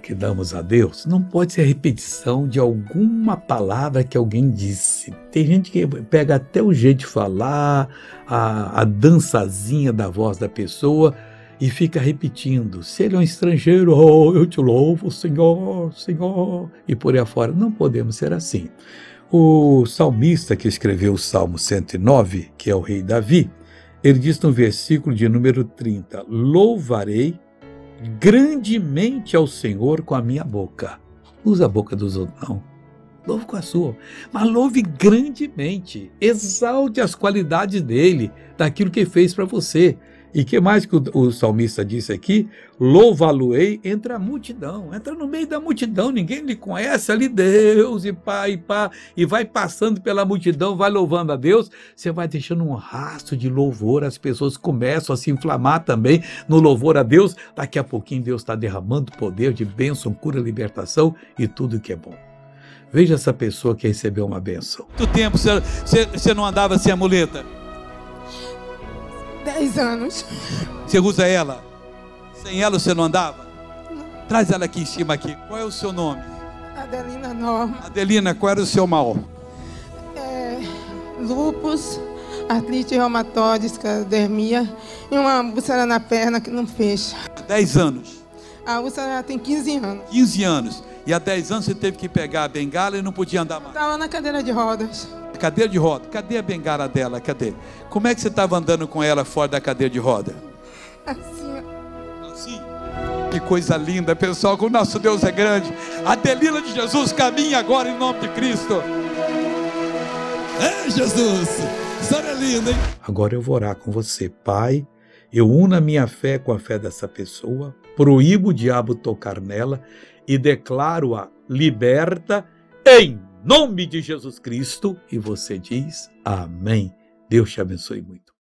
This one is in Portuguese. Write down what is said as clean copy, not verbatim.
que damos a Deus não pode ser a repetição de alguma palavra que alguém disse. Tem gente que pega até o jeito de falar, a dançazinha da voz da pessoa e fica repetindo. Se ele é um estrangeiro, oh, eu te louvo, Senhor, Senhor, e por aí afora. Não podemos ser assim. O salmista que escreveu o Salmo 109, que é o rei Davi, ele diz no versículo de número 30, louvarei grandemente ao Senhor com a minha boca. Não usa a boca dos outros, não. Louve com a sua, mas louve grandemente. Exalte as qualidades dele, daquilo que fez para você. E que mais que o salmista disse aqui? Louva-lo-ei entre a multidão. Entra no meio da multidão, ninguém lhe conhece, ali Deus, e pá, e vai passando pela multidão, vai louvando a Deus, você vai deixando um rastro de louvor, as pessoas começam a se inflamar também no louvor a Deus, daqui a pouquinho Deus está derramando poder de bênção, cura, libertação e tudo que é bom. Veja essa pessoa que recebeu uma bênção. Quanto tempo você não andava sem a muleta? 10 anos. Você usa ela? Sem ela você não andava? Não. Traz ela aqui em cima aqui. Qual é o seu nome? Adelina Norma. Adelina, qual era o seu mal? Lúpus, artrite reumatoide, esclerodermia e uma úlcera na perna que não fecha. 10 anos. A úlcera tem 15 anos. 15 anos. E há 10 anos você teve que pegar a bengala e não podia andar mais. Estava na cadeira de rodas. Cadeira de roda. Cadê a bengala dela? Cadê? Como é que você estava andando com ela fora da cadeira de roda? Assim. Assim. Que coisa linda, pessoal. O nosso Deus é grande. A Adelina de Jesus caminha agora em nome de Cristo. É, Jesus. História linda, hein? Agora eu vou orar com você, Pai. Eu uno a minha fé com a fé dessa pessoa, proíbo o diabo tocar nela e declaro-a liberta em nome de Jesus Cristo. E você diz amém. Deus te abençoe muito.